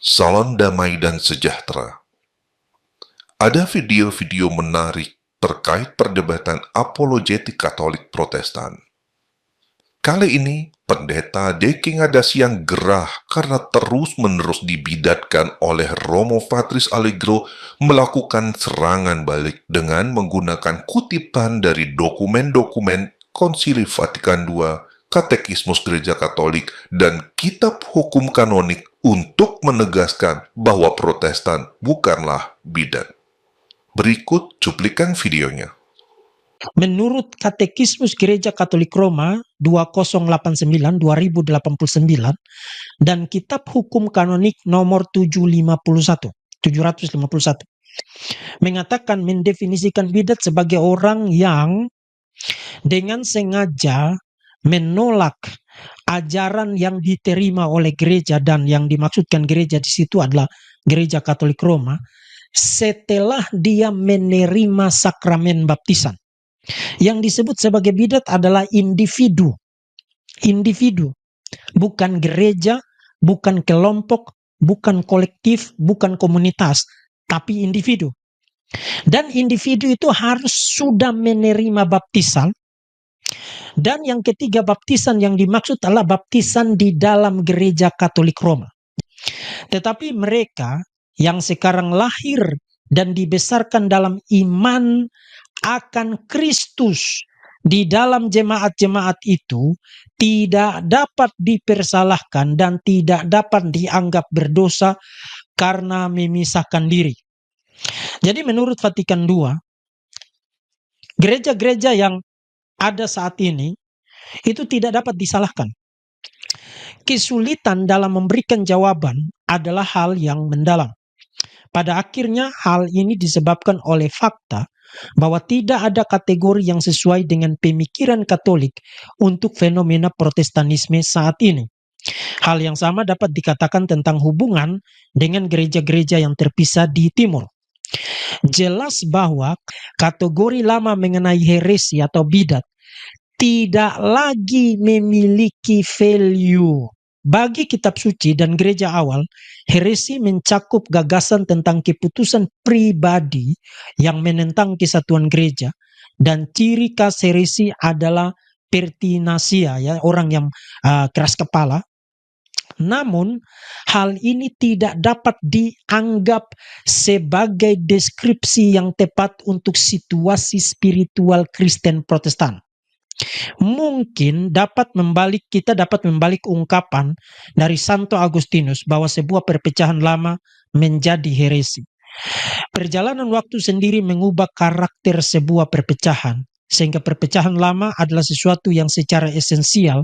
Salam damai dan sejahtera. Ada video-video menarik terkait perdebatan apologetik Katolik Protestan. Kali ini, Pendeta Deki Ngadas yang gerah karena terus-menerus dibidatkan oleh Romo Patris Allegro melakukan serangan balik dengan menggunakan kutipan dari dokumen-dokumen Konsili Vatikan II, Katekismus Gereja Katolik, dan Kitab Hukum Kanonik untuk menegaskan bahwa Protestan bukanlah bidat. Berikut cuplikan videonya. Menurut Katekismus Gereja Katolik Roma 2089-2089 dan Kitab Hukum Kanonik nomor 751, mengatakan mendefinisikan bidat sebagai orang yang dengan sengaja menolak ajaran yang diterima oleh gereja, dan yang dimaksudkan gereja di situ adalah Gereja Katolik Roma, setelah dia menerima sakramen baptisan. Yang disebut sebagai bidat adalah individu, bukan gereja, bukan kelompok, bukan kolektif, bukan komunitas, tapi individu. Dan individu itu harus sudah menerima baptisan. Dan yang ketiga, baptisan yang dimaksud adalah baptisan di dalam Gereja Katolik Roma. Tetapi mereka yang sekarang lahir dan dibesarkan dalam iman akan Kristus di dalam jemaat-jemaat itu tidak dapat dipersalahkan dan tidak dapat dianggap berdosa karena memisahkan diri. Jadi menurut Vatikan II, gereja-gereja yang ada saat ini itu tidak dapat disalahkan. Kesulitan dalam memberikan jawaban adalah hal yang mendalam. Pada akhirnya hal ini disebabkan oleh fakta bahwa tidak ada kategori yang sesuai dengan pemikiran Katolik untuk fenomena Protestanisme saat ini. Hal yang sama dapat dikatakan tentang hubungan dengan gereja-gereja yang terpisah di Timur. Jelas bahwa kategori lama mengenai heresi atau bidat tidak lagi memiliki value. Bagi kitab suci dan gereja awal, heresi mencakup gagasan tentang keputusan pribadi yang menentang kesatuan gereja, dan ciri khas heresi adalah pertinasia, ya, orang yang keras kepala. Namun, hal ini tidak dapat dianggap sebagai deskripsi yang tepat untuk situasi spiritual Kristen Protestan. Mungkin kita dapat membalik ungkapan dari Santo Agustinus bahwa sebuah perpecahan lama menjadi heresi. Perjalanan waktu sendiri mengubah karakter sebuah perpecahan, sehingga perpecahan lama adalah sesuatu yang secara esensial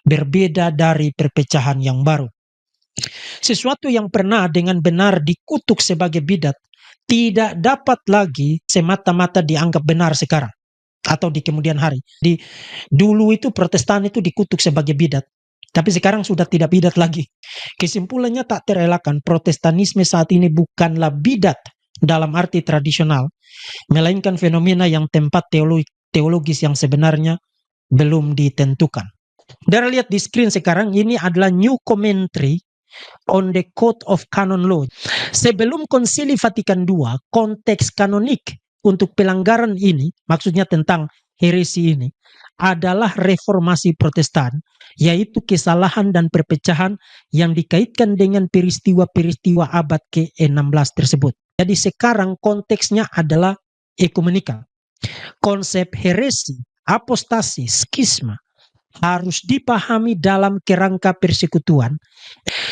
berbeda dari perpecahan yang baru. Sesuatu yang pernah dengan benar dikutuk sebagai bidat tidak dapat lagi semata-mata dianggap benar sekarang atau di kemudian hari. Dulu itu Protestan itu dikutuk sebagai bidat, tapi sekarang sudah tidak bidat lagi. Kesimpulannya tak terelakkan, Protestanisme saat ini bukanlah bidat dalam arti tradisional, melainkan fenomena yang tempat teologis yang sebenarnya belum ditentukan. Saudara lihat di screen sekarang, ini adalah new commentary on the Code of Canon Law. Sebelum Konsili Vatikan II, konteks kanonik untuk pelanggaran ini, maksudnya tentang heresi ini, adalah reformasi Protestan, yaitu kesalahan dan perpecahan yang dikaitkan dengan peristiwa-peristiwa abad ke-16 tersebut. Jadi sekarang konteksnya adalah ekumenikal. Konsep heresi, apostasi, skisma harus dipahami dalam kerangka persekutuan.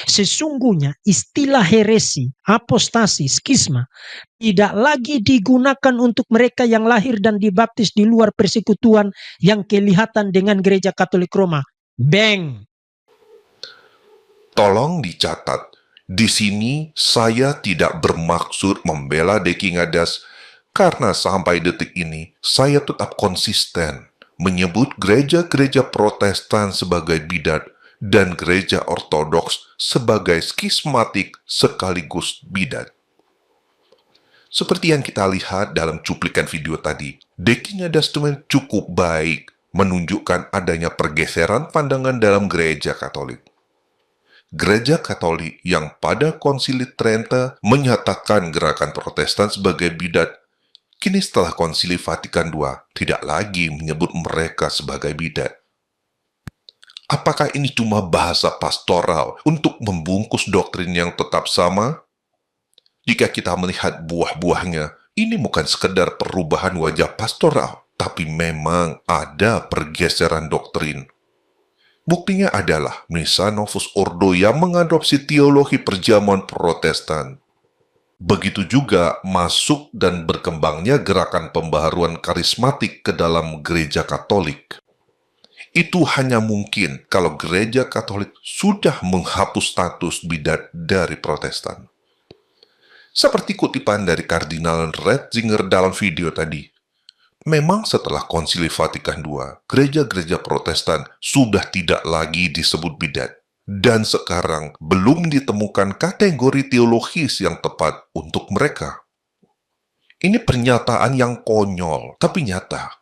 Sesungguhnya istilah heresi, apostasi, skisma tidak lagi digunakan untuk mereka yang lahir dan dibaptis di luar persekutuan yang kelihatan dengan Gereja Katolik Roma. Bang! Tolong dicatat, di sini saya tidak bermaksud membela Deki Ngadas karena sampai detik ini saya tetap konsisten menyebut gereja-gereja Protestan sebagai bidat dan gereja Ortodoks sebagai skismatik sekaligus bidat. Seperti yang kita lihat dalam cuplikan video tadi, Deki Ngadas cukup baik menunjukkan adanya pergeseran pandangan dalam gereja Katolik. Gereja Katolik yang pada Konsili Trente menyatakan gerakan Protestan sebagai bidat, kini setelah Konsili Vatikan II tidak lagi menyebut mereka sebagai bidat. Apakah ini cuma bahasa pastoral untuk membungkus doktrin yang tetap sama? Jika kita melihat buah-buahnya, ini bukan sekedar perubahan wajah pastoral, tapi memang ada pergeseran doktrin. Buktinya adalah Missa Novus Ordo yang mengadopsi teologi perjamuan Protestan. Begitu juga masuk dan berkembangnya gerakan pembaharuan karismatik ke dalam gereja Katolik. Itu hanya mungkin kalau gereja Katolik sudah menghapus status bidat dari Protestan. Seperti kutipan dari Kardinal Ratzinger dalam video tadi. Memang setelah Konsili Vatikan II, gereja-gereja Protestan sudah tidak lagi disebut bidat. Dan sekarang belum ditemukan kategori teologis yang tepat untuk mereka. Ini pernyataan yang konyol, tapi nyata.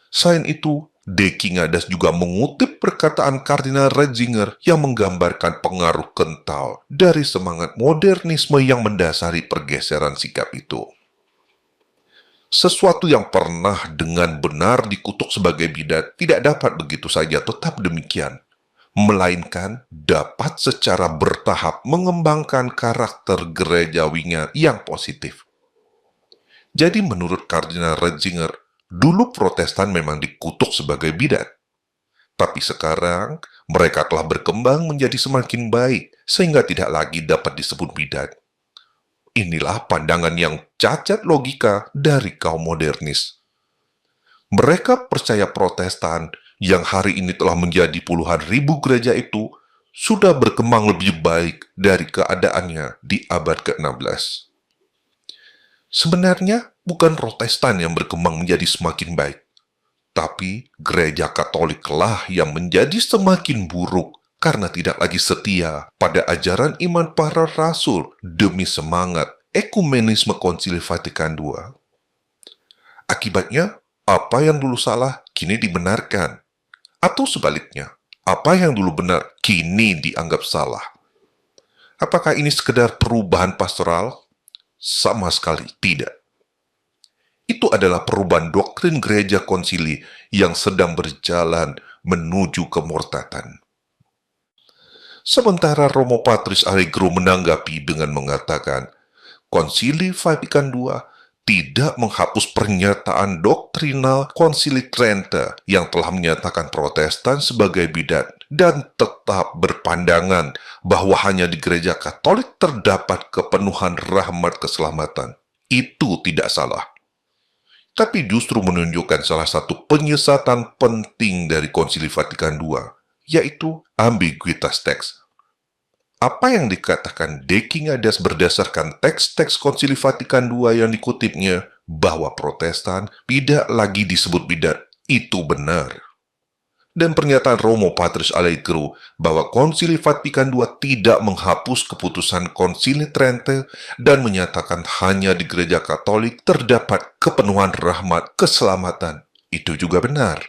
Selain itu, De Kingadas juga mengutip perkataan Kardinal Ratzinger yang menggambarkan pengaruh kental dari semangat modernisme yang mendasari pergeseran sikap itu. Sesuatu yang pernah dengan benar dikutuk sebagai bidat tidak dapat begitu saja tetap demikian, melainkan dapat secara bertahap mengembangkan karakter gerejawinya yang positif. Jadi menurut Kardinal Ratzinger, dulu Protestan memang dikutuk sebagai bidat, tapi sekarang mereka telah berkembang menjadi semakin baik sehingga tidak lagi dapat disebut bidat. Inilah pandangan yang cacat logika dari kaum modernis. Mereka percaya Protestan yang hari ini telah menjadi puluhan ribu gereja itu sudah berkembang lebih baik dari keadaannya di abad ke-16. Sebenarnya bukan Protestan yang berkembang menjadi semakin baik, tapi gereja Katoliklah yang menjadi semakin buruk karena tidak lagi setia pada ajaran iman para rasul demi semangat ekumenisme Konsili Vatikan II. Akibatnya, apa yang dulu salah kini dibenarkan. Atau sebaliknya, apa yang dulu benar kini dianggap salah. Apakah ini sekedar perubahan pastoral? Sama sekali tidak. Itu adalah perubahan doktrin gereja konsili yang sedang berjalan menuju kemurtatan. Sementara Romo Patris Allegro menanggapi dengan mengatakan, Konsili Vatikan II tidak menghapus pernyataan doktrinal Konsili Trente yang telah menyatakan Protestan sebagai bidat dan tetap berpandangan bahwa hanya di gereja Katolik terdapat kepenuhan rahmat keselamatan. Itu tidak salah. Tapi justru menunjukkan salah satu penyesatan penting dari Konsili Vatikan II, yaitu ambiguitas teks. Apa yang dikatakan De Kingadas berdasarkan teks-teks Konsili Vatikan II yang dikutipnya bahwa Protestan tidak lagi disebut bidat, itu benar. Dan pernyataan Romo Patris Allegro bahwa Konsili Vatikan II tidak menghapus keputusan Konsili Trente dan menyatakan hanya di gereja Katolik terdapat kepenuhan rahmat keselamatan, itu juga benar.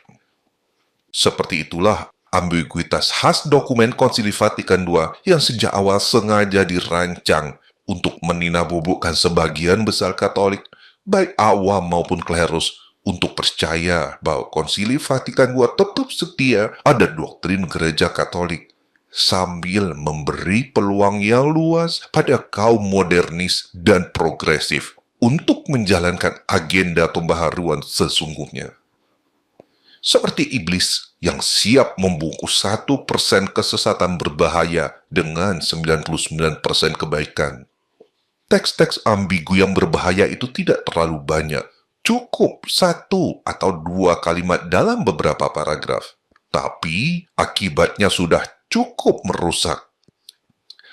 Seperti itulah ambiguitas khas dokumen Konsili Vatikan II yang sejak awal sengaja dirancang untuk meninabubukkan sebagian besar Katolik, baik awam maupun klerus, untuk percaya bahwa Konsili Vatikan II tetap setia ada doktrin gereja Katolik, sambil memberi peluang yang luas pada kaum modernis dan progresif untuk menjalankan agenda pembaharuan sesungguhnya. Seperti iblis yang siap membungkus 1% kesesatan berbahaya dengan 99% kebaikan. Teks-teks ambigu yang berbahaya itu tidak terlalu banyak. Cukup 1 atau 2 kalimat dalam beberapa paragraf. Tapi akibatnya sudah cukup merusak.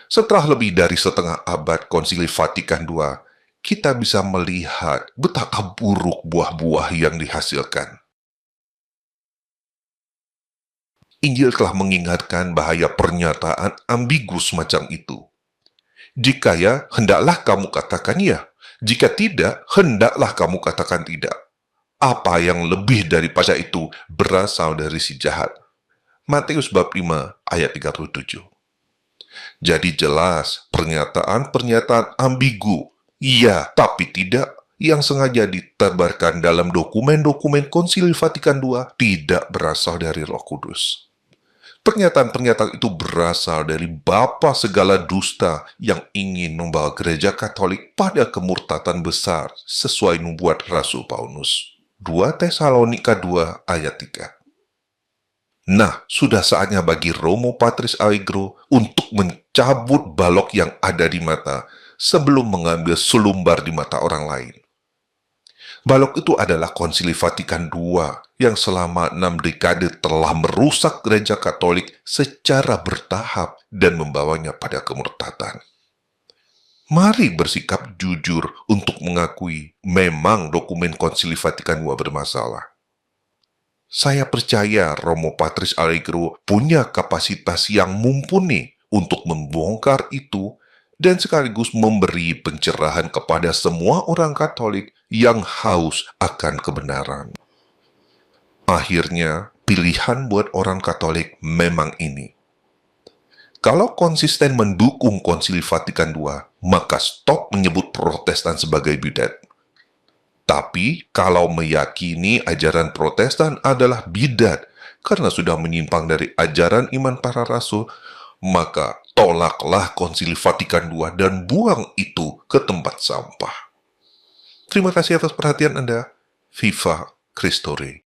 Setelah lebih dari setengah abad Konsili Vatikan II, kita bisa melihat betapa buruk buah-buah yang dihasilkan. Injil telah mengingatkan bahaya pernyataan ambigu semacam itu. Jika ya, hendaklah kamu katakan ya. Jika tidak, hendaklah kamu katakan tidak. Apa yang lebih daripada itu berasal dari si jahat. Matius bab 5 ayat 37. Jadi jelas pernyataan-pernyataan ambigu, iya tapi tidak, yang sengaja ditebarkan dalam dokumen-dokumen Konsili Vatikan II tidak berasal dari Roh Kudus. Pernyataan-pernyataan itu berasal dari bapa segala dusta yang ingin membawa gereja Katolik pada kemurtatan besar sesuai nubuat Rasul Paulus. 2 Tesalonika 2 ayat 3. Nah, sudah saatnya bagi Romo Patris Allegro untuk mencabut balok yang ada di mata sebelum mengambil selumbar di mata orang lain. Balok itu adalah Konsili Vatikan II yang selama 6 dekade telah merusak gereja Katolik secara bertahap dan membawanya pada kemurtatan. Mari bersikap jujur untuk mengakui memang dokumen Konsili Vatikan II bermasalah. Saya percaya Romo Patris Allegro punya kapasitas yang mumpuni untuk membongkar itu dan sekaligus memberi pencerahan kepada semua orang Katolik yang haus akan kebenaran. Akhirnya, pilihan buat orang Katolik memang ini. Kalau konsisten mendukung Konsili Vatikan II, maka stop menyebut Protestan sebagai bidat. Tapi, kalau meyakini ajaran Protestan adalah bidat karena sudah menyimpang dari ajaran iman para rasul, maka tolaklah Konsili Vatikan II dan buang itu ke tempat sampah. Terima kasih atas perhatian Anda. Viva Christore.